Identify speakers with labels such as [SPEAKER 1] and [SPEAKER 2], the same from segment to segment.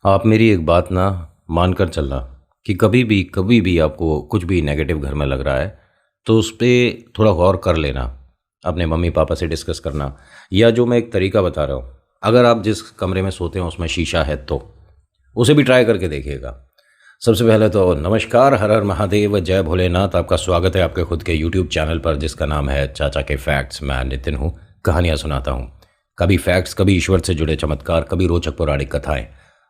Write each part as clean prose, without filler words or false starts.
[SPEAKER 1] आप मेरी एक बात ना मानकर चलना कि कभी भी आपको कुछ भी नेगेटिव घर में लग रहा है तो उस पे थोड़ा गौर कर लेना। अपने मम्मी पापा से डिस्कस करना, या जो मैं एक तरीका बता रहा हूँ, अगर आप जिस कमरे में सोते हैं उसमें शीशा है तो उसे भी ट्राई करके देखिएगा। सबसे पहले तो नमस्कार, हर हर महादेव, जय भोलेनाथ। आपका स्वागत है आपके खुद के यूट्यूब चैनल पर जिसका नाम है चाचा के फैक्ट्स। मैं नितिन हूँ, कहानियाँ सुनाता हूँ। कभी फैक्ट्स, कभी ईश्वर से जुड़े चमत्कार, कभी रोचक पौराणिक कथाएं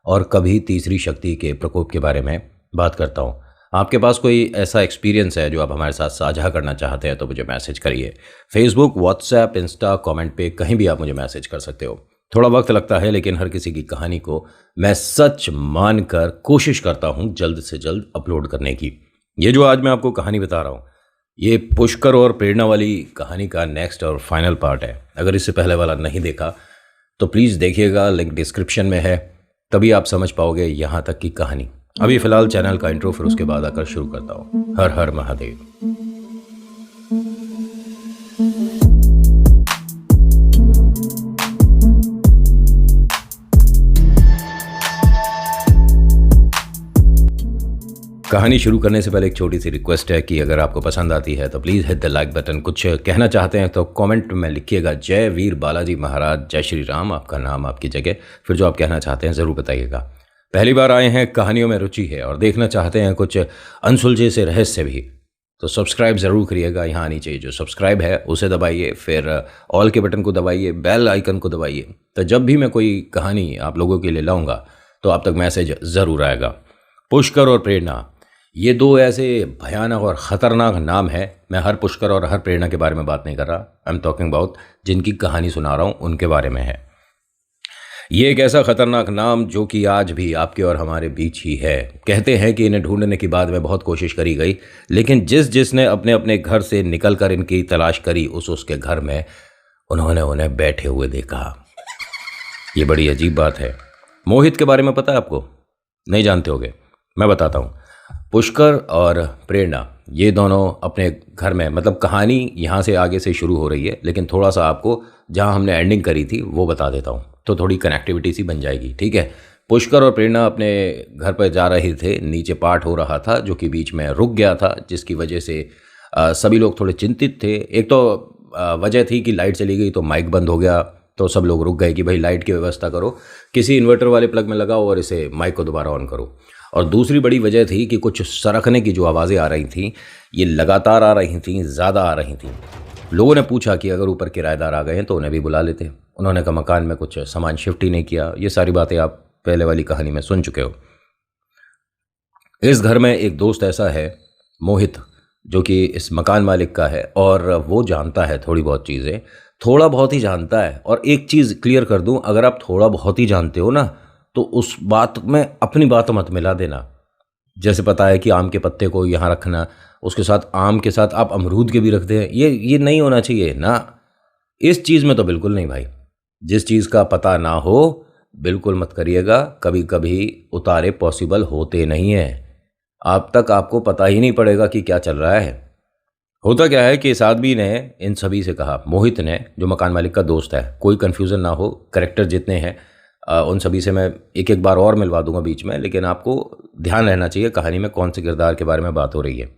[SPEAKER 1] और कभी तीसरी शक्ति के प्रकोप के बारे में बात करता हूँ। आपके पास कोई ऐसा एक्सपीरियंस है जो आप हमारे साथ साझा करना चाहते हैं तो मुझे मैसेज करिए। फेसबुक, व्हाट्सएप, इंस्टा, कमेंट पे कहीं भी आप मुझे मैसेज कर सकते हो। थोड़ा वक्त लगता है लेकिन हर किसी की कहानी को मैं सच मानकर कोशिश करता हूँ जल्द से जल्द अपलोड करने की। ये जो आज मैं आपको कहानी बता रहा हूँ, ये पुष्कर और प्रेरणा वाली कहानी का नेक्स्ट और फाइनल पार्ट है। अगर इससे पहले वाला नहीं देखा तो प्लीज़ देखिएगा, लिंक डिस्क्रिप्शन में है, तभी आप समझ पाओगे यहाँ तक की कहानी। अभी फ़िलहाल चैनल का इंट्रो, फिर उसके बाद आकर शुरू करता हूँ। हर हर महादेव। कहानी शुरू करने से पहले एक छोटी सी रिक्वेस्ट है कि अगर आपको पसंद आती है तो please hit the like button. कुछ कहना चाहते हैं तो कमेंट में लिखिएगा, जय वीर बालाजी महाराज, जय श्री राम, आपका नाम, आपकी जगह, फिर जो आप कहना चाहते हैं ज़रूर बताइएगा। पहली बार आए हैं, कहानियों में रुचि है और देखना चाहते हैं कुछ अनसुलझे से रहस्य भी, तो सब्सक्राइब ज़रूर करिएगा। यहाँ नीचे जो सब्सक्राइब है उसे दबाइए, फिर ऑल के बटन को दबाइए, बेल आइकन को दबाइए, तो जब भी मैं कोई कहानी आप लोगों के लिए लाऊंगा तो आप तक मैसेज ज़रूर आएगा। पुष्कर और प्रेरणा, ये दो ऐसे भयानक और ख़तरनाक नाम है। मैं हर पुष्कर और हर प्रेरणा के बारे में बात नहीं कर रहा, आई एम टॉकिंग अबाउट जिनकी कहानी सुना रहा हूँ उनके बारे में है। ये एक ऐसा ख़तरनाक नाम जो कि आज भी आपके और हमारे बीच ही है। कहते हैं कि इन्हें ढूंढने की बाद में बहुत कोशिश करी गई, लेकिन जिसने अपने अपने घर से निकल कर इनकी तलाश करी उसके घर में उन्होंने उन्हें बैठे हुए देखा। ये बड़ी अजीब बात है। मोहित के बारे में पता है आपको? नहीं जानते होगे, मैं बताता हूँ। पुष्कर और प्रेरणा ये दोनों अपने घर में, मतलब कहानी यहाँ से आगे से शुरू हो रही है, लेकिन थोड़ा सा आपको जहाँ हमने एंडिंग करी थी वो बता देता हूँ तो थोड़ी कनेक्टिविटी सी बन जाएगी, ठीक है। पुष्कर और प्रेरणा अपने घर पर जा रहे थे, नीचे पाठ हो रहा था जो कि बीच में रुक गया था, जिसकी वजह से सभी लोग थोड़े चिंतित थे। एक तो वजह थी कि लाइट चली गई तो माइक बंद हो गया, तो सब लोग रुक गए कि भाई लाइट की व्यवस्था करो, किसी इन्वर्टर वाले प्लग में लगाओ और इसे माइक को दोबारा ऑन करो। और दूसरी बड़ी वजह थी कि कुछ सरकने की जो आवाज़ें आ रही थीं ये लगातार आ रही थीं, ज़्यादा आ रही थीं। लोगों ने पूछा कि अगर ऊपर किराएदार आ गए हैं तो उन्हें भी बुला लेते। उन्होंने कहा मकान में कुछ सामान शिफ्ट ही नहीं किया। ये सारी बातें आप पहले वाली कहानी में सुन चुके हो। इस घर में एक दोस्त ऐसा है, मोहित, जो कि इस मकान मालिक का है और वो जानता है थोड़ी बहुत चीज़ें, थोड़ा बहुत ही जानता है। और एक चीज़ क्लियर कर दूं, अगर आप थोड़ा बहुत ही जानते हो ना तो उस बात में अपनी बात मत मिला देना। जैसे पता है कि आम के पत्ते को यहाँ रखना, उसके साथ आम के साथ आप अमरूद के भी रखते हैं, ये नहीं होना चाहिए ना। इस चीज़ में तो बिल्कुल नहीं भाई। जिस चीज़ का पता ना हो बिल्कुल मत करिएगा। कभी कभी उतारे पॉसिबल होते नहीं हैं, आप तक आपको पता ही नहीं पड़ेगा कि क्या चल रहा है। होता क्या है कि इस आदमी ने इन सभी से कहा, मोहित ने, जो मकान मालिक का दोस्त है, कोई कन्फ्यूज़न ना हो, करेक्टर जितने हैं उन सभी से मैं एक एक बार और मिलवा दूंगा बीच में, लेकिन आपको ध्यान रहना चाहिए कहानी में कौन से किरदार के बारे में बात हो रही है।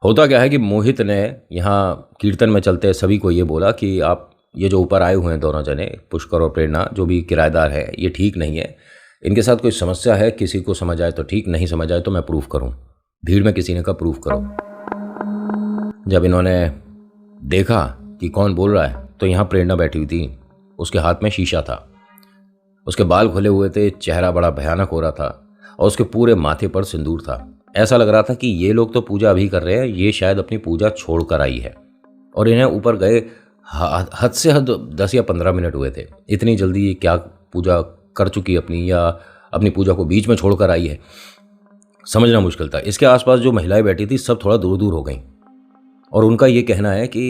[SPEAKER 1] होता क्या है कि मोहित ने यहाँ कीर्तन में चलते सभी को ये बोला कि आप ये जो ऊपर आए हुए हैं दोनों जने, पुष्कर और प्रेरणा, जो भी किराएदार है, ये ठीक नहीं है, इनके साथ कोई समस्या है। किसी को समझ आए तो ठीक, नहीं समझ आए तो मैं प्रूफ करूँ। भीड़ में किसी ने कहा प्रूफ करो। जब इन्होंने देखा कि कौन बोल रहा है तो यहाँ प्रेरणा बैठी हुई थी, उसके हाथ में शीशा था, उसके बाल खुले हुए थे, चेहरा बड़ा भयानक हो रहा था और उसके पूरे माथे पर सिंदूर था। ऐसा लग रहा था कि ये लोग तो पूजा अभी कर रहे हैं, ये शायद अपनी पूजा छोड़ कर आई है और इन्हें ऊपर गए हद से हद 10 या 15 मिनट हुए थे। इतनी जल्दी ये क्या पूजा कर चुकी अपनी, या अपनी पूजा को बीच में छोड़ कर आई है, समझना मुश्किल था। इसके आसपास जो महिलाएं बैठी थी सब थोड़ा दूर दूर हो गई और उनका ये कहना है कि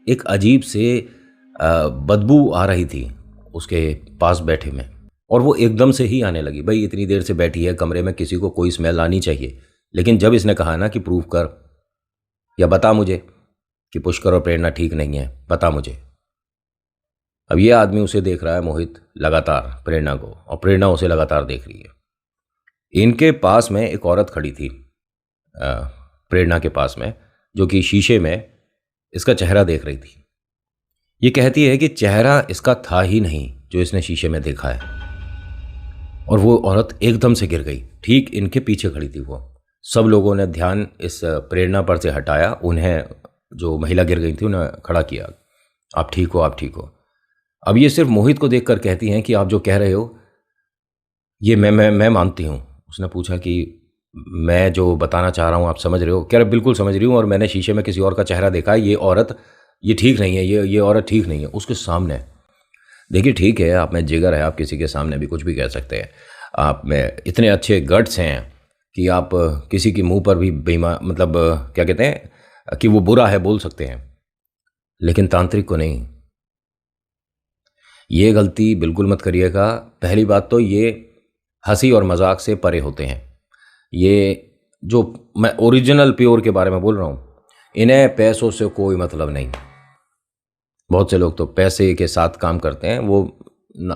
[SPEAKER 1] एक अजीब से बदबू आ रही थी उसके पास बैठे में, और वो एकदम से ही आने लगी। भाई इतनी देर से बैठी है कमरे में, किसी को कोई स्मेल आनी चाहिए। लेकिन जब इसने कहा ना कि प्रूव कर या बता मुझे कि पुष्कर और प्रेरणा ठीक नहीं है, बता मुझे, अब ये आदमी उसे देख रहा है, मोहित, लगातार प्रेरणा को, और प्रेरणा उसे लगातार देख रही है। इनके पास में एक औरत खड़ी थी, अ, प्रेरणा के पास में, जो कि शीशे में इसका चेहरा देख रही थी। ये कहती है कि चेहरा इसका था ही नहीं जो इसने शीशे में देखा है। और वो औरत एकदम से गिर गई। ठीक इनके पीछे खड़ी थी वो। सब लोगों ने ध्यान इस प्रेरणा पर से हटाया, उन्हें, जो महिला गिर गई थी, उन्हें खड़ा किया। आप ठीक हो, आप ठीक हो। अब ये सिर्फ मोहित को देखकर कहती हैं कि आप जो कह रहे हो ये मैं मानती हूँ। उसने पूछा कि मैं जो बताना चाह रहा हूँ आप समझ रहे हो? कह रहे बिल्कुल समझ रही हूँ, और मैंने शीशे में किसी और का चेहरा देखा है। ये औरत, ये ठीक नहीं है, ये औरत ठीक नहीं है। उसके सामने, देखिए ठीक है, आप में जिगर है, आप किसी के सामने भी कुछ भी कह सकते हैं। आप में इतने अच्छे गट्स हैं कि आप किसी के मुंह पर भी मतलब क्या कहते हैं कि वो बुरा है बोल सकते हैं, लेकिन तांत्रिक को नहीं। ये गलती बिल्कुल मत करिएगा। पहली बात तो ये हंसी और मजाक से परे होते हैं। ये जो मैं ओरिजिनल प्योर के बारे में बोल रहा हूँ, इन्हें पैसों से कोई मतलब नहीं। बहुत से लोग तो पैसे के साथ काम करते हैं, वो ना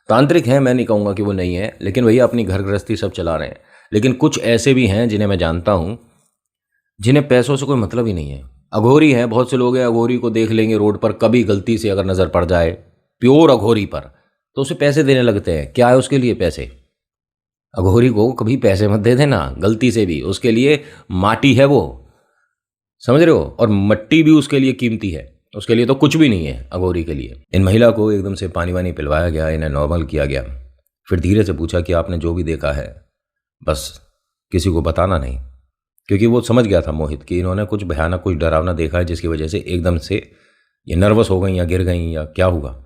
[SPEAKER 1] तांत्रिक हैं, मैं नहीं कहूँगा कि वो नहीं है, लेकिन भैया अपनी घर गृहस्थी सब चला रहे हैं। लेकिन कुछ ऐसे भी हैं जिन्हें मैं जानता हूँ, जिन्हें पैसों से कोई मतलब ही नहीं है। अघोरी हैं, बहुत से लोग हैं, अघोरी को देख लेंगे रोड पर, कभी गलती से अगर नज़र पड़ जाए प्योर अघोरी पर, तो उसे पैसे देने लगते हैं। क्या है उसके लिए पैसे? अघोरी को कभी पैसे मत दे देना गलती से भी, उसके लिए माटी है वो, समझ रहे हो? और मट्टी भी उसके लिए कीमती है, उसके लिए तो कुछ भी नहीं है अघोरी के लिए। इन महिला को एकदम से पानी वानी पिलवाया गया, इन्हें नॉर्मल किया गया। फिर धीरे से पूछा कि आपने जो भी देखा है बस किसी को बताना नहीं, क्योंकि वो समझ गया था मोहित कि इन्होंने कुछ भयानक, कुछ डरावना देखा है, जिसकी वजह से एकदम से ये नर्वस हो गई या गिर गई या क्या हुआ।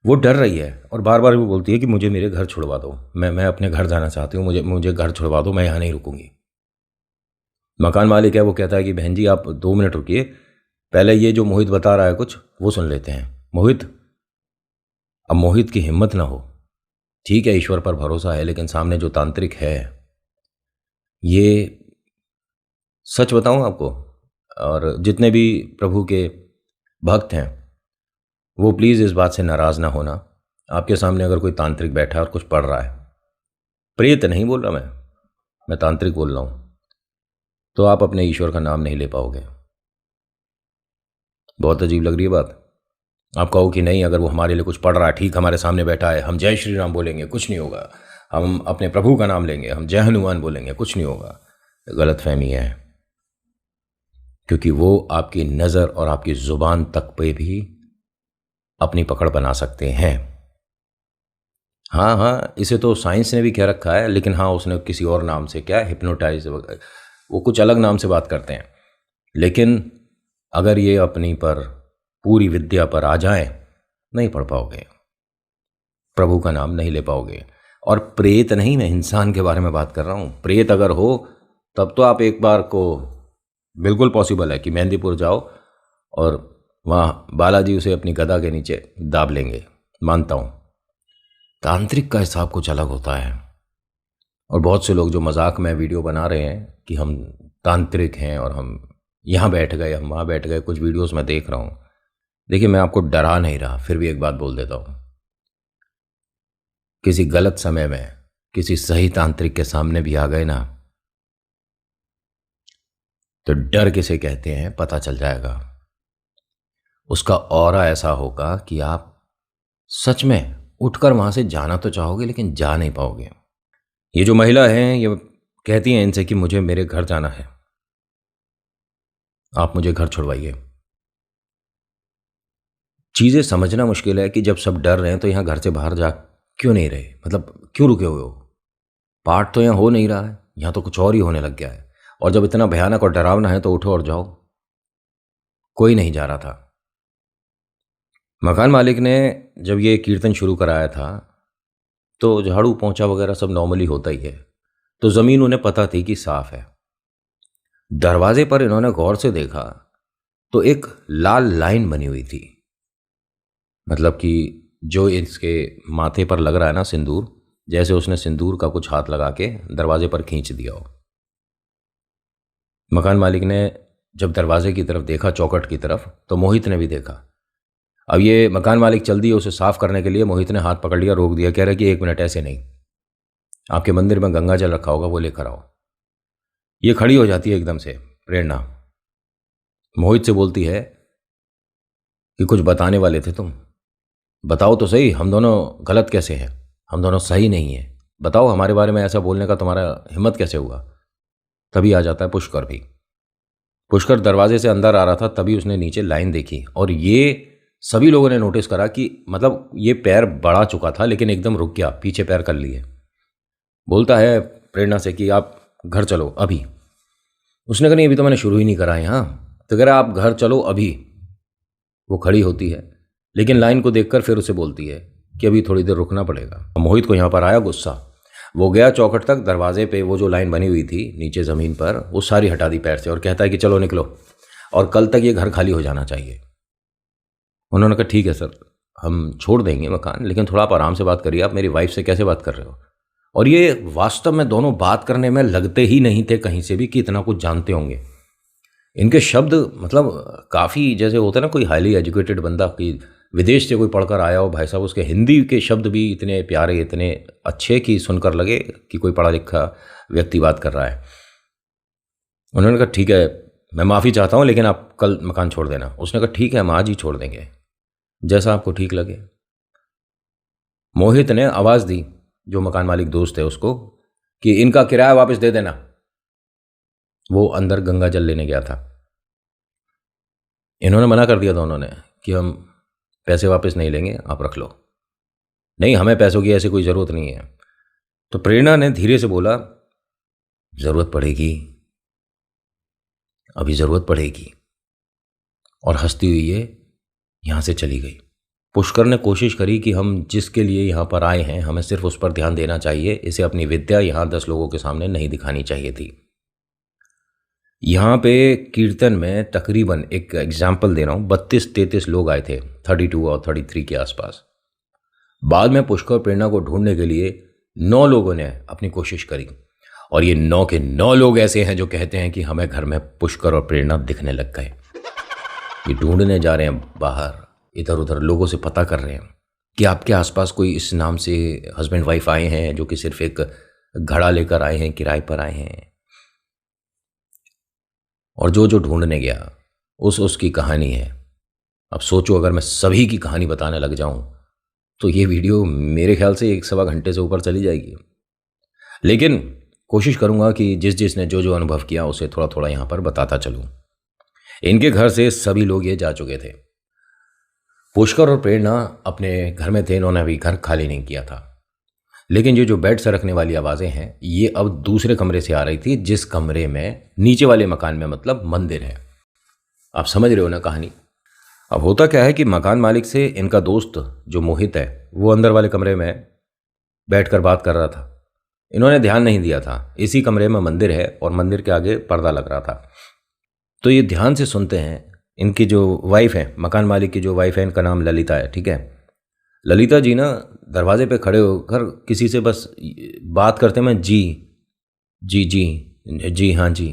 [SPEAKER 1] वो डर रही है और बार बार वो बोलती है कि मुझे मेरे घर छुड़वा दो, मैं अपने घर जाना चाहती हूँ, मुझे घर छुड़वा दो, मैं यहाँ नहीं रुकूंगी। मकान मालिक है, वो कहता है कि बहन जी आप 2 मिनट रुकिए, पहले ये जो मोहित बता रहा है कुछ वो सुन लेते हैं। मोहित, अब मोहित की हिम्मत ना हो, ठीक है ईश्वर पर भरोसा है, लेकिन सामने जो तांत्रिक है, ये सच बताऊं आपको, और जितने भी प्रभु के भक्त हैं वो प्लीज़ इस बात से नाराज़ ना होना। आपके सामने अगर कोई तांत्रिक बैठा है और कुछ पढ़ रहा है, प्रेत नहीं बोल रहा मैं तांत्रिक बोल रहा हूं, तो आप अपने ईश्वर का नाम नहीं ले पाओगे। बहुत अजीब लग रही है बात। आप कहो कि नहीं, अगर वो हमारे लिए कुछ पढ़ रहा है, ठीक, हमारे सामने बैठा है, हम जय श्री राम बोलेंगे, कुछ नहीं होगा। हम अपने प्रभु का नाम लेंगे, हम जय हनुमान बोलेंगे, कुछ नहीं होगा। गलत फहमी है, क्योंकि वो आपकी नज़र और आपकी ज़ुबान तक पे भी अपनी पकड़ बना सकते हैं। हाँ हाँ, इसे तो साइंस ने भी कह रखा है, लेकिन हाँ उसने किसी और नाम से, क्या हिप्नोटाइज, वो कुछ अलग नाम से बात करते हैं। लेकिन अगर ये अपनी पर पूरी विद्या पर आ जाएं, नहीं पढ़ पाओगे, प्रभु का नाम नहीं ले पाओगे। और प्रेत नहीं, मैं इंसान के बारे में बात कर रहा हूँ। प्रेत अगर हो तब तो आप एक बार को बिल्कुल पॉसिबल है कि मेहंदीपुर जाओ और वहाँ बालाजी उसे अपनी गदा के नीचे दाब लेंगे, मानता हूँ। तांत्रिक का हिसाब कुछ अलग होता है। और बहुत से लोग जो मजाक में वीडियो बना रहे हैं कि हम तांत्रिक हैं और हम यहाँ बैठ गए, हम वहाँ बैठ गए, कुछ वीडियोस में देख रहा हूँ। देखिए मैं आपको डरा नहीं रहा, फिर भी एक बात बोल देता हूँ, किसी गलत समय में किसी सही तांत्रिक के सामने भी आ गए ना, तो डर किसे कहते हैं पता चल जाएगा। उसका ऑरा ऐसा होगा कि आप सच में उठकर वहां से जाना तो चाहोगे, लेकिन जा नहीं पाओगे। ये जो महिला है, ये कहती हैं इनसे कि मुझे मेरे घर जाना है, आप मुझे घर छुड़वाइए। चीज़ें समझना मुश्किल है कि जब सब डर रहे हैं तो यहाँ घर से बाहर जा क्यों नहीं रहे, मतलब क्यों रुके हुए हो? पाठ तो यहाँ हो नहीं रहा है, यहाँ तो कुछ और ही होने लग गया है। और जब इतना भयानक और डरावना है तो उठो और जाओ। कोई नहीं जा रहा था। मकान मालिक ने जब ये कीर्तन शुरू कराया था तो झाड़ू पोंछा वगैरह सब नॉर्मली होता ही है, तो ज़मीन उन्हें पता थी कि साफ है। दरवाजे पर इन्होंने गौर से देखा तो एक लाल लाइन बनी हुई थी, मतलब कि जो इसके माथे पर लग रहा है ना सिंदूर, जैसे उसने सिंदूर का कुछ हाथ लगा के दरवाजे पर खींच दिया हो। मकान मालिक ने जब दरवाजे की तरफ देखा, चौखट की तरफ, तो मोहित ने भी देखा। अब ये मकान मालिक चल दिए उसे साफ करने के लिए। मोहित ने हाथ पकड़ लिया, रोक दिया, कह रहा कि 1 मिनट, ऐसे नहीं, आपके मंदिर में गंगा जल रखा होगा, वो लेकर आओ। ये खड़ी हो जाती है एकदम से प्रेरणा, मोहित से बोलती है कि कुछ बताने वाले थे तुम, बताओ तो सही, हम दोनों गलत कैसे हैं, हम दोनों सही नहीं हैं, बताओ हमारे बारे में ऐसा बोलने का तुम्हारा हिम्मत कैसे हुआ। तभी आ जाता है पुष्कर भी। पुष्कर दरवाजे से अंदर आ रहा था, तभी उसने नीचे लाइन देखी और ये सभी लोगों ने नोटिस करा कि मतलब ये पैर बढ़ा चुका था लेकिन एकदम रुक गया, पीछे पैर कर लिए। बोलता है प्रेरणा से कि आप घर चलो अभी। उसने कहा नहीं, अभी तो मैंने शुरू ही नहीं करा है। हाँ, तो कह रहा आप घर चलो अभी। वो खड़ी होती है लेकिन लाइन को देखकर फिर उसे बोलती है कि अभी थोड़ी देर रुकना पड़ेगा। मोहित को यहाँ पर आया गुस्सा। वो गया चौखट तक, दरवाजे पे वो जो लाइन बनी हुई थी नीचे ज़मीन पर, वो सारी हटा दी पैर से और कहता है कि चलो निकलो और कल तक ये घर खाली हो जाना चाहिए। उन्होंने कहा ठीक है सर, हम छोड़ देंगे मकान, लेकिन थोड़ा आप आराम से बात करिए, आप मेरी वाइफ से कैसे बात कर रहे हो। और ये वास्तव में दोनों बात करने में लगते ही नहीं थे कहीं से भी कि इतना कुछ जानते होंगे। इनके शब्द मतलब काफ़ी जैसे होता है ना कोई हाईली एजुकेटेड बंदा कि विदेश से कोई पढ़कर आया हो, भाई साहब उसके हिंदी के शब्द भी इतने प्यारे, इतने अच्छे कि सुनकर लगे कि कोई पढ़ा लिखा व्यक्ति बात कर रहा है। उन्होंने कहा ठीक है, मैं माफ़ी चाहता हूँ लेकिन आप कल मकान छोड़ देना। उसने कहा ठीक है, हम आज ही छोड़ देंगे, जैसा आपको ठीक लगे। मोहित ने आवाज़ दी जो मकान मालिक दोस्त है उसको कि इनका किराया वापस दे देना। वो अंदर गंगा जल लेने गया था। इन्होंने मना कर दिया दोनों ने कि हम पैसे वापस नहीं लेंगे, आप रख लो। नहीं, हमें पैसों की ऐसी कोई ज़रूरत नहीं है। तो प्रेरणा ने धीरे से बोला ज़रूरत पड़ेगी, अभी ज़रूरत पड़ेगी, और हंसती हुई ये यहाँ से चली गई। पुष्कर ने कोशिश करी कि हम जिसके लिए यहाँ पर आए हैं हमें सिर्फ उस पर ध्यान देना चाहिए, इसे अपनी विद्या यहाँ 10 लोगों के सामने नहीं दिखानी चाहिए थी। यहाँ पे कीर्तन में तकरीबन एक एग्जाम्पल दे रहा हूँ, 32-33 लोग आए थे, 32 और 33 के आसपास। बाद में पुष्कर प्रेरणा को ढूंढने के लिए 9 लोगों ने अपनी कोशिश करी और ये 9 के 9 लोग ऐसे हैं जो कहते हैं कि हमें घर में पुष्कर और प्रेरणा दिखने लग गए। ये ढूंढने जा रहे हैं बाहर, इधर उधर लोगों से पता कर रहे हैं कि आपके आसपास कोई इस नाम से हस्बैंड वाइफ आए हैं जो कि सिर्फ एक घड़ा लेकर आए हैं, किराए पर आए हैं। और जो जो ढूंढने गया उसकी कहानी है। अब सोचो अगर मैं सभी की कहानी बताने लग जाऊं तो ये वीडियो मेरे ख्याल से 1-1.25 घंटे से ऊपर चली जाएगी। लेकिन कोशिश करूंगा कि जिसने जो जो अनुभव किया उसे थोड़ा थोड़ा यहाँ पर बताता चलूं। इनके घर से सभी लोग ये जा चुके थे। पुष्कर और प्रेरणा अपने घर में थे, इन्होंने अभी घर खाली नहीं किया था। लेकिन ये जो बेड से रखने वाली आवाज़ें हैं ये अब दूसरे कमरे से आ रही थी, जिस कमरे में नीचे वाले मकान में मतलब मंदिर है। आप समझ रहे हो ना कहानी। अब होता क्या है कि मकान मालिक से इनका दोस्त जो मोहित है वो अंदर वाले कमरे में बैठकर बात कर रहा था। इन्होंने ध्यान नहीं दिया था, इसी कमरे में मंदिर है और मंदिर के आगे पर्दा लग रहा था। तो ये ध्यान से सुनते हैं। इनकी जो वाइफ है, मकान मालिक की जो वाइफ है, इनका नाम ललिता है, ठीक है। ललिता जी ना दरवाजे पे खड़े होकर किसी से बस बात करते में जी जी जी जी हाँ जी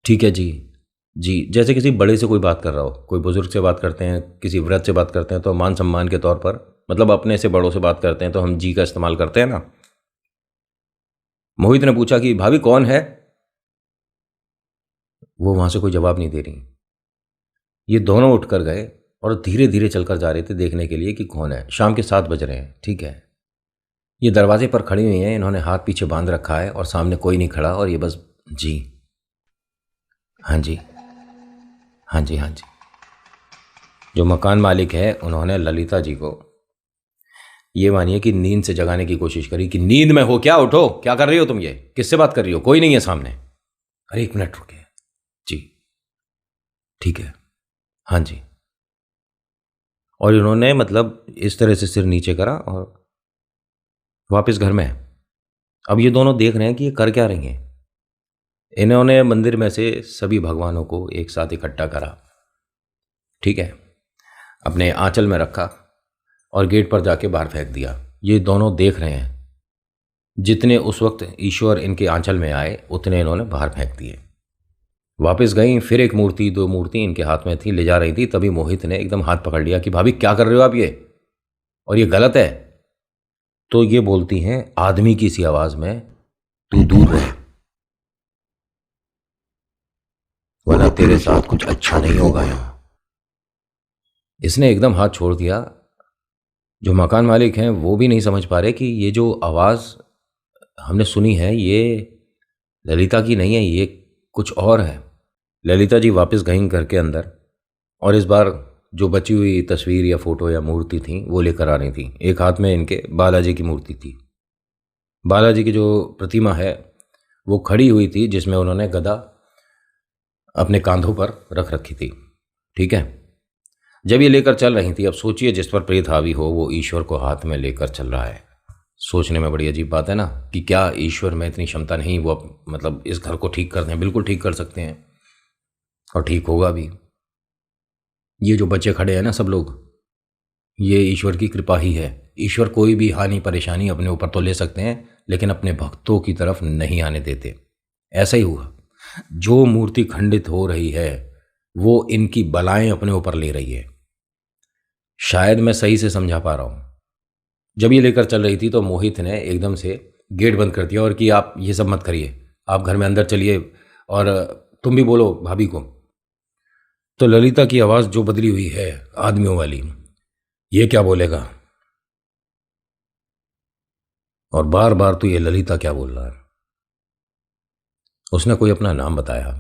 [SPEAKER 1] ठीक है जी जी, जैसे किसी बड़े से कोई बात कर रहा हो। कोई बुजुर्ग से बात करते हैं, किसी वृद्ध से बात करते हैं तो मान सम्मान के तौर पर, मतलब अपने से बड़ों से बात करते हैं तो हम जी का इस्तेमाल करते हैं ना। मोहित ने पूछा कि भाभी कौन है। वो वहां से कोई जवाब नहीं दे रही। ये दोनों उठकर गए और धीरे धीरे चलकर जा रहे थे देखने के लिए कि कौन है। शाम के 7 बज रहे हैं, ठीक है। ये दरवाजे पर खड़ी हुई हैं, इन्होंने हाथ पीछे बांध रखा है और सामने कोई नहीं खड़ा और ये बस जी हाँ जी हाँ जी हाँ जी। जो मकान मालिक है उन्होंने ललिता जी को ये मानिए कि नींद से जगाने की कोशिश करी कि नींद में हो क्या, उठो, क्या कर रही हो तुम, ये किससे बात कर रही हो, कोई नहीं है सामने। अरे 1 मिनट रुके जी, ठीक है, हाँ जी। और इन्होंने मतलब इस तरह से सिर नीचे करा और वापस घर में। अब ये दोनों देख रहे हैं कि ये कर क्या रही हैं। इन्होंने मंदिर में से सभी भगवानों को एक साथ इकट्ठा करा, ठीक है, अपने आंचल में रखा और गेट पर जाके बाहर फेंक दिया। ये दोनों देख रहे हैं, जितने उस वक्त ईश्वर इनके आंचल में आए उतने इन्होंने बाहर फेंक दिए। वापस गई, फिर एक मूर्ति, दो मूर्ति इनके हाथ में थी, ले जा रही थी। तभी मोहित ने एकदम हाथ पकड़ लिया कि भाभी क्या कर रहे हो आप ये, और ये गलत है। तो ये बोलती हैं आदमी की सी आवाज में, तू दूर रह, वरना तेरे साथ कुछ अच्छा नहीं होगा यहां। इसने एकदम हाथ छोड़ दिया। जो मकान मालिक हैं वो भी नहीं समझ पा रहे कि ये जो आवाज़ हमने सुनी है ये ललिता की नहीं है, ये कुछ और है। ललिता जी वापस गईं घर के अंदर, और इस बार जो बची हुई तस्वीर या फोटो या मूर्ति थी वो लेकर आ रही थी। एक हाथ में इनके बालाजी की मूर्ति थी। बालाजी की जो प्रतिमा है वो खड़ी हुई थी, जिसमें उन्होंने गदा अपने कांधों पर रख रखी थी। ठीक है, जब ये लेकर चल रही थी, अब सोचिए जिस पर प्रेत हावी हो वो ईश्वर को हाथ में लेकर चल रहा है। सोचने में बड़ी अजीब बात है ना, कि क्या ईश्वर में इतनी क्षमता नहीं, वो मतलब इस घर को ठीक कर दें? बिल्कुल ठीक कर सकते हैं, और ठीक होगा भी। ये जो बच्चे खड़े हैं ना सब लोग, ये ईश्वर की कृपा ही है। ईश्वर कोई भी हानि परेशानी अपने ऊपर तो ले सकते हैं, लेकिन अपने भक्तों की तरफ नहीं आने देते। ऐसा ही हुआ, जो मूर्ति खंडित हो रही है वो इनकी बलाएं अपने ऊपर ले रही है। शायद मैं सही से समझा पा रहा हूं। जब ये लेकर चल रही थी तो मोहित ने एकदम से गेट बंद कर दिया और कि आप ये सब मत करिए, आप घर में अंदर चलिए, और तुम भी बोलो भाभी को। तो ललिता की आवाज़ जो बदली हुई है आदमियों वाली, ये क्या बोलेगा, और बार बार तो ये ललिता क्या बोल रहा है। उसने कोई अपना नाम बताया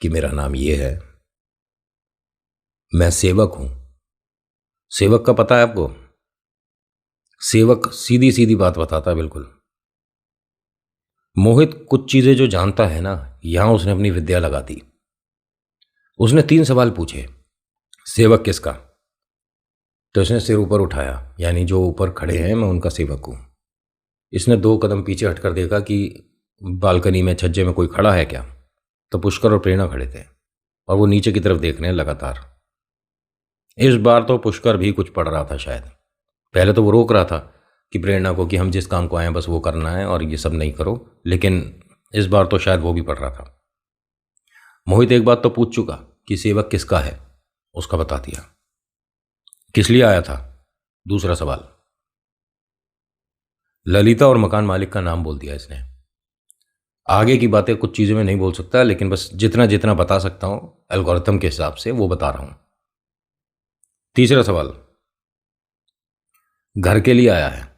[SPEAKER 1] कि मेरा नाम ये है, मैं सेवक हूं। सेवक का पता है आपको? सेवक सीधी सीधी बात बताता है बिल्कुल। मोहित कुछ चीजें जो जानता है ना, यहां उसने अपनी विद्या लगा दी। उसने 3 सवाल पूछे, सेवक किसका? तो इसने सिर ऊपर उठाया, यानी जो ऊपर खड़े हैं मैं उनका सेवक हूं। इसने 2 कदम पीछे हटकर देखा कि बालकनी में छज्जे में कोई खड़ा है क्या। तो पुष्कर और प्रेरणा खड़े थे, और वो नीचे की तरफ देख रहे हैं लगातार। इस बार तो पुष्कर भी कुछ पढ़ रहा था शायद। पहले तो वो रोक रहा था कि प्रेरणा को कि हम जिस काम को आए हैं बस वो करना है और ये सब नहीं करो, लेकिन इस बार तो शायद वो भी पढ़ रहा था। मोहित एक बात तो पूछ चुका कि सेवक किसका है, उसका बता दिया। किस लिए आया था, दूसरा सवाल। ललिता और मकान मालिक का नाम बोल दिया इसने। आगे की बातें कुछ चीज़ें मैं नहीं बोल सकता, लेकिन बस जितना जितना बता सकता हूं एल्गोरिथम के हिसाब से वो बता रहा हूं। तीसरा सवाल, घर के लिए आया है?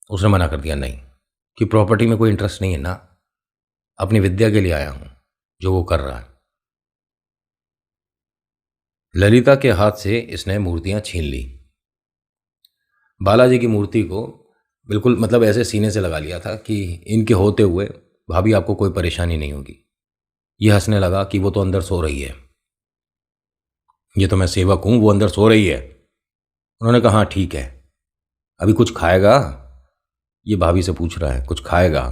[SPEAKER 1] उसने मना कर दिया, नहीं, कि प्रॉपर्टी में कोई इंटरेस्ट नहीं है ना, अपनी विद्या के लिए आया हूं जो वो कर रहा है। ललिता के हाथ से इसने मूर्तियां छीन ली। बालाजी की मूर्ति को बिल्कुल मतलब ऐसे सीने से लगा लिया था कि इनके होते हुए भाभी आपको कोई परेशानी नहीं होगी। ये हंसने लगा कि वो तो अंदर सो रही है, ये तो मैं सेवक हूं, वो अंदर सो रही है। उन्होंने कहा हाँ ठीक है, अभी कुछ खाएगा? ये भाभी से पूछ रहा है, कुछ खाएगा?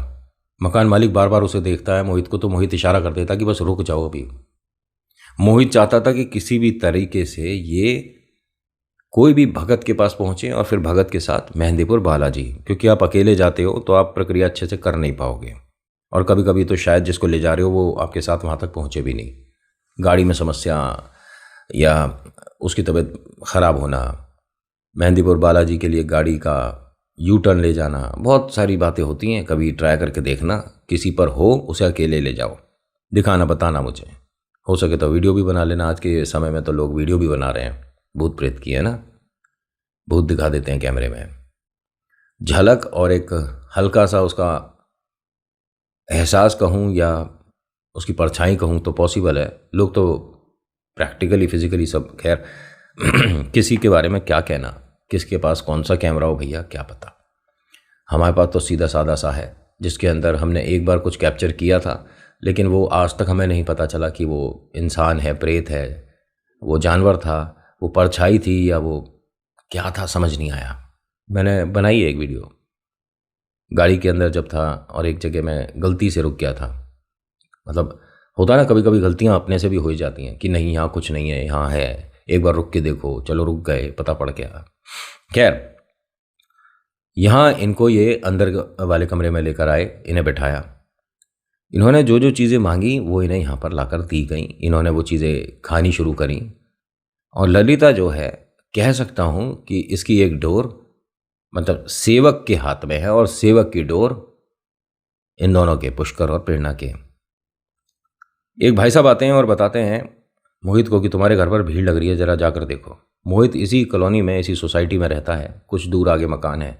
[SPEAKER 1] मकान मालिक बार बार उसे देखता है मोहित को, तो मोहित इशारा कर देता कि बस रुक जाओ अभी। मोहित चाहता था कि किसी भी तरीके से ये कोई भी भगत के पास पहुंचे और फिर भगत के साथ मेहंदीपुर बालाजी, क्योंकि आप अकेले जाते हो तो आप प्रक्रिया अच्छे से कर नहीं पाओगे, और कभी कभी तो शायद जिसको ले जा रहे हो वो आपके साथ वहां तक पहुंचे भी नहीं। गाड़ी में समस्या या उसकी तबीयत खराब होना, मेहंदीपुर बालाजी के लिए गाड़ी का यू टर्न ले जाना, बहुत सारी बातें होती हैं। कभी ट्राई करके देखना, किसी पर हो उसे अकेले ले जाओ, दिखाना, बताना मुझे। हो सके तो वीडियो भी बना लेना। आज के समय में तो लोग वीडियो भी बना रहे हैं भूत प्रेत की, है ना, भूत दिखा देते हैं कैमरे में। झलक और एक हल्का सा उसका एहसास कहूँ या उसकी परछाई कहूँ तो पॉसिबल है। लोग तो प्रैक्टिकली फिजिकली सब, खैर किसी के बारे में क्या कहना, किसके पास कौन सा कैमरा हो भैया क्या पता। हमारे पास तो सीधा साधा सा है जिसके अंदर हमने एक बार कुछ कैप्चर किया था, लेकिन वो आज तक हमें नहीं पता चला कि वो इंसान है, प्रेत है, वो जानवर था, वो परछाई थी, या वो क्या था, समझ नहीं आया। मैंने बनाई है एक वीडियो, गाड़ी के अंदर जब था और एक जगह मैं गलती से रुक गया था। मतलब होता है ना कभी कभी गलतियां अपने से भी हो ही जाती हैं कि नहीं यहाँ कुछ नहीं है, यहाँ है, एक बार रुक के देखो, चलो रुक गए, पता पड़ गया। खैर, यहाँ इनको ये अंदर वाले कमरे में लेकर आए, इन्हें बैठाया। इन्होंने जो जो चीज़ें मांगी वो इन्हें यहाँ पर लाकर दी गई। इन्होंने वो चीज़ें खानी शुरू करी और ललिता जो है, कह सकता हूँ कि इसकी एक डोर मतलब सेवक के हाथ में है और सेवक की डोर इन दोनों के, पुष्कर और प्रेरणा के। एक भाई साहब आते हैं और बताते हैं मोहित को कि तुम्हारे घर पर भीड़ लग रही है, ज़रा जाकर देखो। मोहित इसी कॉलोनी में, इसी सोसाइटी में रहता है, कुछ दूर आगे मकान है।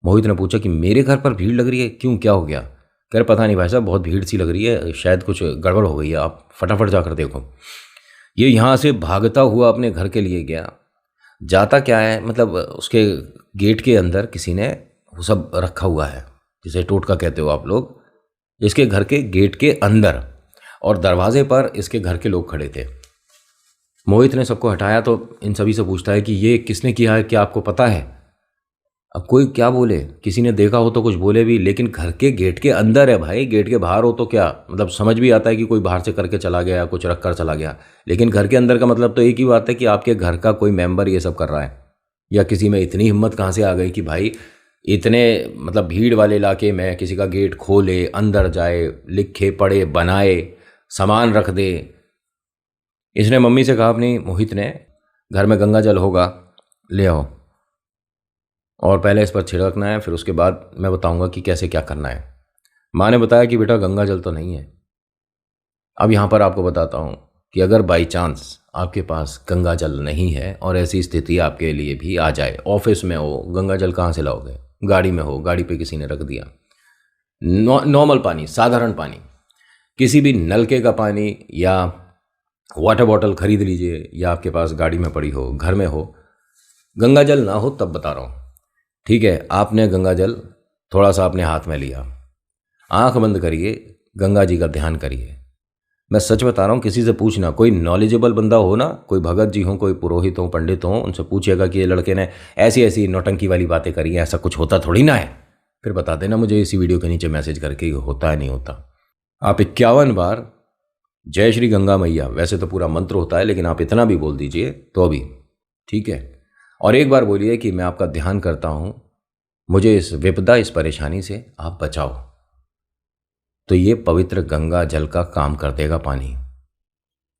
[SPEAKER 1] मोहित ने पूछा कि मेरे घर पर भीड़ लग रही है, क्यों, क्या हो गया? कह रहे पता नहीं भाई साहब, बहुत भीड़ सी लग रही है, शायद कुछ गड़बड़ हो गई है, आप फटाफट जाकर देखो। ये यहाँ से भागता हुआ अपने घर के लिए गया। जाता क्या है, मतलब उसके गेट के अंदर किसी ने वो सब रखा हुआ है, जिसे टोटका कहते हो आप लोग, इसके घर के गेट के अंदर, और दरवाजे पर इसके घर के लोग खड़े थे। मोहित ने सबको हटाया तो इन सभी से पूछता है कि ये किसने किया है, क्या आपको पता है? अब कोई क्या बोले, किसी ने देखा हो तो कुछ बोले भी, लेकिन घर के गेट के अंदर है भाई, गेट के बाहर हो तो क्या, मतलब समझ भी आता है कि कोई बाहर से करके चला गया, कुछ रख कर चला गया, लेकिन घर के अंदर का मतलब तो एक ही बात है कि आपके घर का कोई मेंबर ये सब कर रहा है। या किसी में इतनी हिम्मत कहाँ से आ गई कि भाई इतने मतलब भीड़ वाले इलाके में किसी का गेट खोले, अंदर जाए, लिखे पढ़े बनाए, सामान रख दे। इसने मम्मी से कहा अपनी, मोहित ने, घर में गंगा जल होगा, ले आओ, और पहले इस पर छिड़कना है, फिर उसके बाद मैं बताऊंगा कि कैसे क्या करना है। माँ ने बताया कि बेटा गंगा जल तो नहीं है। अब यहाँ पर आपको बताता हूँ कि अगर बाई चांस आपके पास गंगा जल नहीं है और ऐसी स्थिति आपके लिए भी आ जाए, ऑफिस में हो, गंगा जल कहाँ से लाओगे? गाड़ी में हो, गाड़ी पे किसी ने रख दिया, नॉर्मल पानी, साधारण पानी, किसी भी नलके का पानी या वाटर बॉटल खरीद लीजिए, या आपके पास गाड़ी में पड़ी हो, घर में हो, गंगा जल ना हो तब बता रहा हूँ। ठीक है, आपने गंगा जल थोड़ा सा अपने हाथ में लिया, आंख बंद करिए, गंगा जी का ध्यान करिए। मैं सच बता रहा हूँ, किसी से पूछना, कोई नॉलेजेबल बंदा हो ना, कोई भगत जी हो, कोई पुरोहित हो, पंडित हो, उनसे पूछिएगा कि ये लड़के ने ऐसी ऐसी नौटंकी वाली बातें करी हैं, ऐसा कुछ होता थोड़ी ना है, फिर बता देना मुझे इसी वीडियो के नीचे मैसेज करके होता है नहीं होता। आप 51 बार जय श्री गंगा मैया, वैसे तो पूरा मंत्र होता है, लेकिन आप इतना भी बोल दीजिए तो भी ठीक है। और एक बार बोलिए कि मैं आपका ध्यान करता हूँ, मुझे इस विपदा, इस परेशानी से आप बचाओ। तो ये पवित्र गंगा जल का काम कर देगा पानी,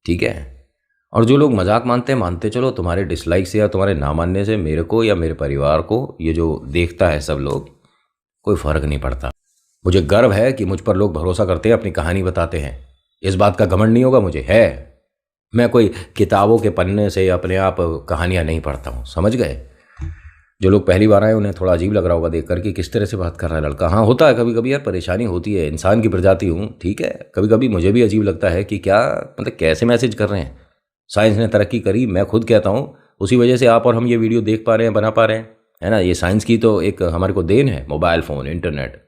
[SPEAKER 1] ठीक है। और जो लोग मजाक मानते हैं, मानते चलो, तुम्हारे डिसलाइक से या तुम्हारे ना मानने से मेरे को या मेरे परिवार को, ये जो देखता है सब लोग, कोई फर्क नहीं पड़ता। मुझे गर्व है कि मुझ पर लोग भरोसा करते हैं, अपनी कहानी बताते हैं, इस बात का घमंड नहीं होगा मुझे, है। मैं कोई किताबों के पन्ने से अपने आप कहानियाँ नहीं पढ़ता हूँ, समझ गए। जो लोग पहली बार आए उन्हें थोड़ा अजीब लग रहा होगा देख कर कि किस तरह से बात कर रहा है लड़का। हाँ, होता है कभी कभी यार, परेशानी होती है, इंसान की प्रजाति हूँ, ठीक है। कभी कभी मुझे भी अजीब लगता है कि क्या मतलब कैसे मैसेज कर रहे हैं। साइंस ने तरक्की करी, मैं खुद कहता हूँ, उसी वजह से आप और हम ये वीडियो देख पा रहे हैं, बना पा रहे हैं, है ना। ये साइंस की तो एक हमारे को देन है, मोबाइल फ़ोन, इंटरनेट,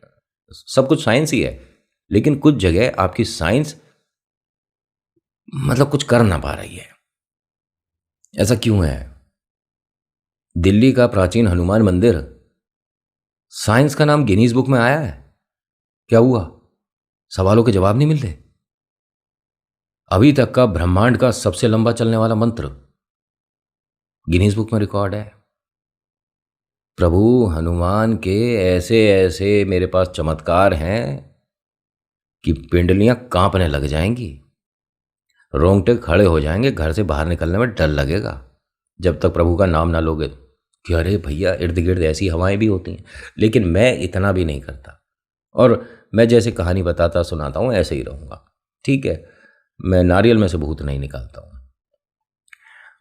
[SPEAKER 1] सब कुछ साइंस ही है। लेकिन कुछ जगह आपकी साइंस मतलब कुछ कर ना पा रही है। ऐसा क्यों है? दिल्ली का प्राचीन हनुमान मंदिर, साइंस का नाम गिनीज बुक में आया है, क्या हुआ? सवालों के जवाब नहीं मिलते। अभी तक का ब्रह्मांड का सबसे लंबा चलने वाला मंत्र गिनीज बुक में रिकॉर्ड है। प्रभु हनुमान के ऐसे ऐसे मेरे पास चमत्कार हैं कि पिंडलियां कांपने लग जाएंगी, रोंगटे खड़े हो जाएंगे, घर से बाहर निकलने में डर लगेगा जब तक प्रभु का नाम ना लोगे। कि अरे भैया, इर्द गिर्द ऐसी हवाएं भी होती हैं। लेकिन मैं इतना भी नहीं करता, और मैं जैसे कहानी बताता सुनाता हूँ ऐसे ही रहूँगा, ठीक है। मैं नारियल में से भूत नहीं निकालता हूँ।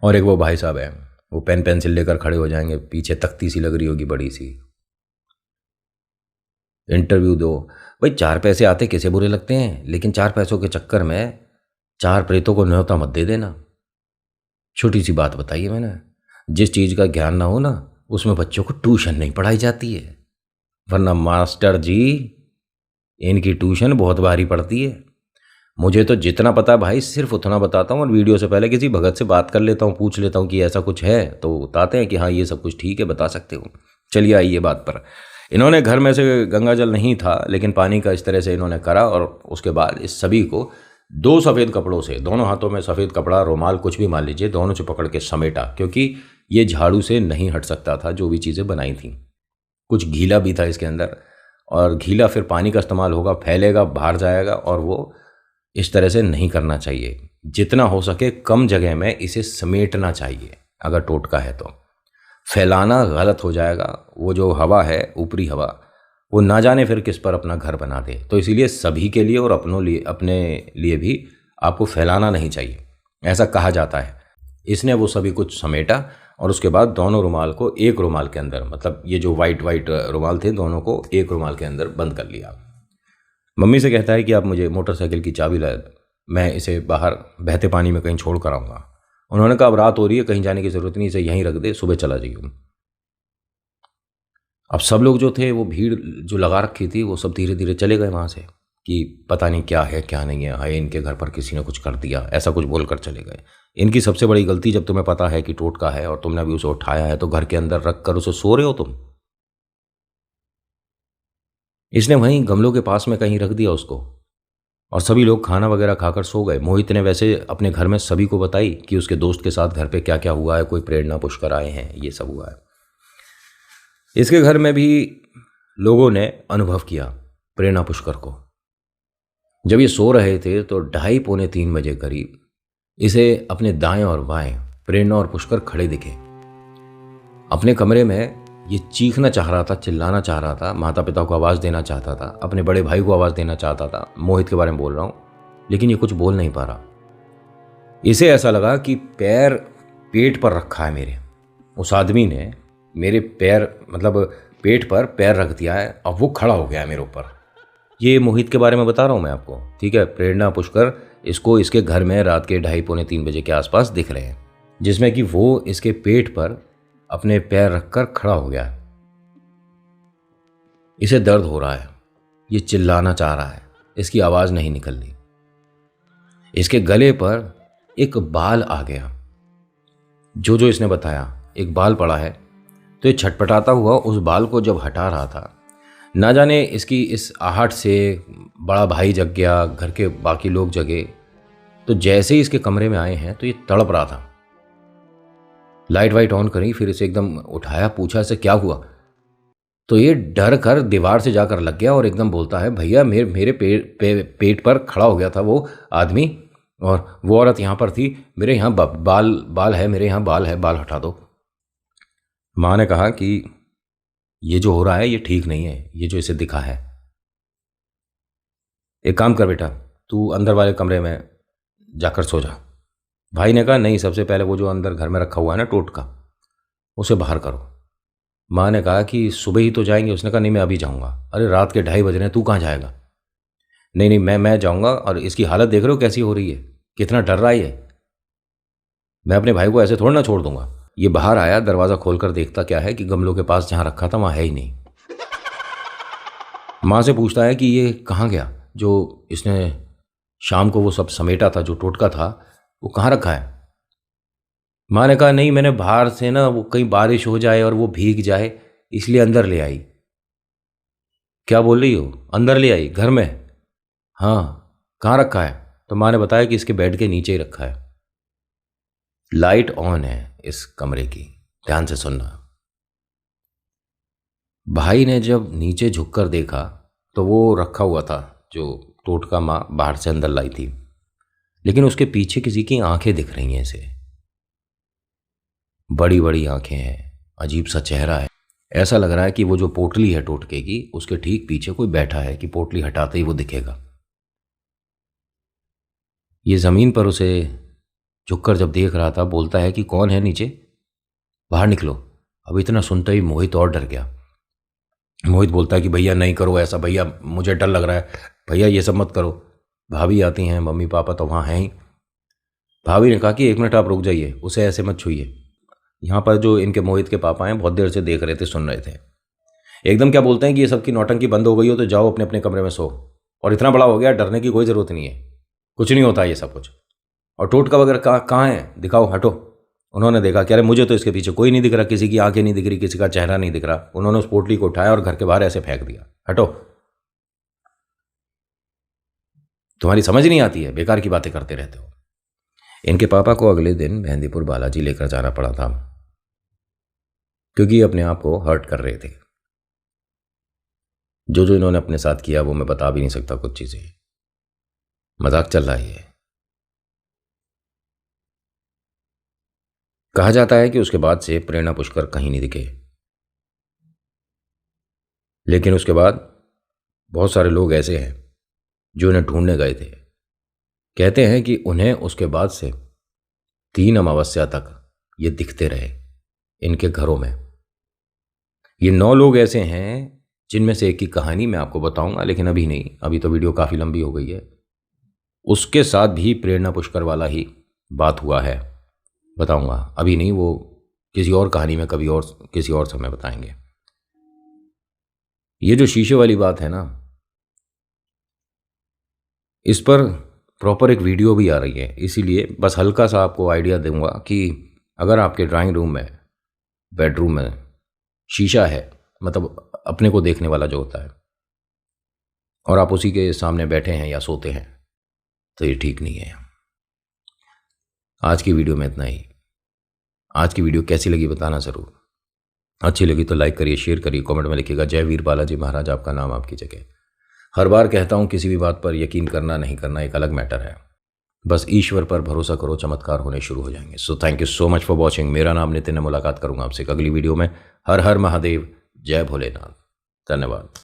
[SPEAKER 1] और एक वो भाई साहब हैं, वो पेन पेंसिल लेकर खड़े हो जाएंगे, पीछे तख्ती सी लग रही होगी बड़ी सी, इंटरव्यू दो। भाई 4 पैसे आते किसे बुरे लगते हैं, लेकिन 4 पैसों के चक्कर में 4 प्रेतों को न्योता मत दे देना। छोटी सी बात बताइए मैंने, जिस चीज़ का ज्ञान ना हो ना, उसमें बच्चों को ट्यूशन नहीं पढ़ाई जाती है, वरना मास्टर जी इनकी ट्यूशन बहुत भारी पड़ती है। मुझे तो जितना पता भाई सिर्फ उतना बताता हूँ, और वीडियो से पहले किसी भगत से बात कर लेता हूँ, पूछ लेता हूँ कि ऐसा कुछ है, तो बताते हैं कि हाँ ये सब कुछ ठीक है, बता सकते हो। चलिए आइए बात पर। इन्होंने घर में से गंगा जल नहीं था, लेकिन पानी का इस तरह से इन्होंने करा, और उसके बाद इस सभी को 2 सफ़ेद कपड़ों से, दोनों हाथों में सफ़ेद कपड़ा, रुमाल, कुछ भी मान लीजिए, दोनों से पकड़ के समेटा, क्योंकि ये झाड़ू से नहीं हट सकता था जो भी चीज़ें बनाई थी। कुछ गीला भी था इसके अंदर, और गीला फिर पानी का इस्तेमाल होगा, फैलेगा, बाहर जाएगा, और वो इस तरह से नहीं करना चाहिए। जितना हो सके कम जगह में इसे समेटना चाहिए। अगर टोटका है तो फैलाना गलत हो जाएगा। वो जो हवा है, ऊपरी हवा, वो ना जाने फिर किस पर अपना घर बना दे। तो इसीलिए सभी के लिए और अपने लिए भी आपको फैलाना नहीं चाहिए, ऐसा कहा जाता है। इसने वो सभी कुछ समेटा और उसके बाद दोनों रुमाल को एक रुमाल के अंदर, मतलब ये जो वाइट वाइट रुमाल थे, दोनों को एक रुमाल के अंदर बंद कर लिया। मम्मी से कहता है कि आप मुझे मोटरसाइकिल की चाबी ला, मैं इसे बाहर बहते पानी में कहीं छोड़ कर आऊँगा। उन्होंने कहा अब रात हो रही है, कहीं जाने की ज़रूरत नहीं, इसे यहीं रख दे, सुबह चला जाइए। अब सब लोग जो थे, वो भीड़ जो लगा रखी थी, वो सब धीरे धीरे चले गए वहाँ से कि पता नहीं क्या है क्या नहीं है, हाय इनके घर पर किसी ने कुछ कर दिया, ऐसा कुछ बोलकर चले गए। इनकी सबसे बड़ी गलती, जब तुम्हें पता है कि टोटका है और तुमने अभी उसे उठाया है तो घर के अंदर रख कर उसे सो रहे हो तुम। इसने वहीं गमलों के पास में कहीं रख दिया उसको, और सभी लोग खाना वगैरह खाकर सो गए। मोहित ने वैसे अपने घर में सभी को बताई कि उसके दोस्त के साथ घर पे क्या क्या हुआ है, कोई प्रेरणा पुष्कर आए हैं, ये सब हुआ है। इसके घर में भी लोगों ने अनुभव किया प्रेरणा पुष्कर को। जब ये सो रहे थे तो 2:30-3 बजे करीब इसे अपने दाएं और बाएं प्रेरणा और पुष्कर खड़े दिखे। अपने कमरे में ये चीखना चाह रहा था, चिल्लाना चाह रहा था, माता पिता को आवाज़ देना चाहता था, अपने बड़े भाई को आवाज़ देना चाहता था, मोहित के बारे में बोल रहा हूँ, लेकिन ये कुछ बोल नहीं पा रहा। इसे ऐसा लगा कि पैर पेट पर रखा है मेरे, उस आदमी ने मेरे पैर, मतलब पेट पर पैर रख दिया है, अब वो खड़ा हो गया है मेरे ऊपर। ये मोहित के बारे में बता रहा हूँ मैं आपको, ठीक है। प्रेरणा पुष्कर इसको इसके घर में रात के 2:30-3 बजे के आसपास दिख रहे हैं, जिसमें कि वो इसके पेट पर अपने पैर रखकर खड़ा हो गया है। इसे दर्द हो रहा है, ये चिल्लाना चाह रहा है, इसकी आवाज़ नहीं निकल रही। इसके गले पर एक बाल आ गया, जो जो इसने बताया, एक बाल पड़ा है। तो ये छटपटाता हुआ उस बाल को जब हटा रहा था, ना जाने इसकी इस आहट से बड़ा भाई जग गया, घर के बाकी लोग जगे। तो जैसे ही इसके कमरे में आए हैं तो ये तड़प रहा था। लाइट वाइट ऑन करी, फिर इसे एकदम उठाया, पूछा इसे क्या हुआ। तो ये डर कर दीवार से जाकर लग गया और एकदम बोलता है, भैया मेरे पेट पर खड़ा हो गया था वो आदमी, और वो औरत यहाँ पर थी, मेरे यहाँ बाल है, मेरे यहाँ बाल है, बाल हटा दो। माँ ने कहा कि ये जो हो रहा है ये ठीक नहीं है, ये जो इसे दिखा है। एक काम कर बेटा, तू अंदर वाले कमरे में जाकर सो जा। भाई ने कहा नहीं, सबसे पहले वो जो अंदर घर में रखा हुआ है ना टोटका, उसे बाहर करो। माँ ने कहा कि सुबह ही तो जाएंगे। उसने कहा नहीं, मैं अभी जाऊँगा। अरे रात के 2:30 बज रहे हैं, तू कहाँ जाएगा? नहीं नहीं, मैं जाऊँगा। और इसकी हालत देख रहे हो कैसी हो रही है, कितना डर रहा है ये, मैं अपने भाई को ऐसे थोड़ा ना छोड़ दूंगा। ये बाहर आया, दरवाज़ा खोलकर देखता क्या है कि गमलों के पास जहाँ रखा था वहाँ है ही नहीं। माँ से पूछता है कि ये कहाँ गया, जो इसने शाम को वो सब समेटा था, जो टोटका था, वो कहाँ रखा है? माँ ने कहा नहीं, मैंने बाहर से ना, वो कहीं बारिश हो जाए और वो भीग जाए, इसलिए अंदर ले आई। क्या बोल रही हो, अंदर ले आई घर में? हाँ, कहाँ रखा है? तो माँ ने बताया कि इसके बेड के नीचे ही रखा है। लाइट ऑन है इस कमरे की, ध्यान से सुनना। भाई ने जब नीचे झुककर देखा तो वो रखा हुआ था जो टोटका माँ बाहर से अंदर लाई थी, लेकिन उसके पीछे किसी की आंखें दिख रही हैं इसे, बड़ी बड़ी आंखें हैं, अजीब सा चेहरा है। ऐसा लग रहा है कि वो जो पोटली है टोटके की, उसके ठीक पीछे कोई बैठा है कि पोटली हटाते ही वो दिखेगा। ये ज़मीन पर उसे झुककर जब देख रहा था, बोलता है कि कौन है नीचे, बाहर निकलो। अब इतना सुनते ही मोहित और डर गया। मोहित बोलता है कि भैया नहीं करो ऐसा, भैया मुझे डर लग रहा है, भैया ये सब मत करो। भाभी आती हैं, मम्मी पापा तो वहाँ हैं ही। भाभी ने कहा कि 1 मिनट आप रुक जाइए, उसे ऐसे मत छूइए। यहाँ पर जो इनके मोहित के पापा हैं बहुत देर से देख रहे थे, सुन रहे थे। एकदम क्या बोलते हैं कि ये सबकी नौटंकी बंद हो गई हो तो जाओ अपने अपने कमरे में सो, और इतना बड़ा हो गया, डरने की कोई ज़रूरत नहीं है, कुछ नहीं होता ये सब कुछ। और टोटका वगैरह कहाँ है, दिखाओ, हटो। उन्होंने देखा कि अरे मुझे तो इसके पीछे कोई नहीं दिख रहा, किसी की आंखें नहीं दिख रही, किसी का चेहरा नहीं दिख रहा। उन्होंने उस पोटली को उठाया और घर के बाहर ऐसे फेंक दिया, हटो, तुम्हारी समझ नहीं आती है, बेकार की बातें करते रहते हो। इनके पापा को अगले दिन मेहंदीपुर बालाजी लेकर जाना पड़ा था, क्योंकि अपने आप को हर्ट कर रहे थे। जो जो इन्होंने अपने साथ किया वो मैं बता भी नहीं सकता कुछ चीज़ें। मजाक चल रहा है ये। कहा जाता है कि उसके बाद से प्रेरणा पुष्कर कहीं नहीं दिखे, लेकिन उसके बाद बहुत सारे लोग ऐसे हैं जो इन्हें ढूंढने गए थे। कहते हैं कि उन्हें उसके बाद से 3 अमावस्या तक ये दिखते रहे इनके घरों में। ये 9 लोग ऐसे हैं जिनमें से एक की कहानी मैं आपको बताऊंगा, लेकिन अभी नहीं, अभी तो वीडियो काफ़ी लंबी हो गई है। उसके साथ भी प्रेरणा पुष्कर वाला ही बात हुआ है, बताऊंगा अभी नहीं, वो किसी और कहानी में कभी और किसी और समय बताएंगे। ये जो शीशे वाली बात है ना, इस पर प्रॉपर एक वीडियो भी आ रही है, इसीलिए बस हल्का सा आपको आइडिया दूंगा कि अगर आपके ड्राइंग रूम में, बेडरूम में शीशा है, मतलब अपने को देखने वाला जो होता है, और आप उसी के सामने बैठे हैं या सोते हैं, तो ये ठीक नहीं है। आज की वीडियो में इतना ही। आज की वीडियो कैसी लगी बताना ज़रूर। अच्छी लगी तो लाइक करिए, शेयर करिए, कमेंट में लिखिएगा जय वीर बालाजी महाराज, आपका नाम आपकी जगह। हर बार कहता हूँ किसी भी बात पर यकीन करना नहीं करना एक अलग मैटर है, बस ईश्वर पर भरोसा करो, चमत्कार होने शुरू हो जाएंगे। So thank you so much for watching. मेरा नाम नितिन है, मुलाकात करूंगा आपसे अगली वीडियो में। हर हर महादेव, जय भोलेनाथ, धन्यवाद।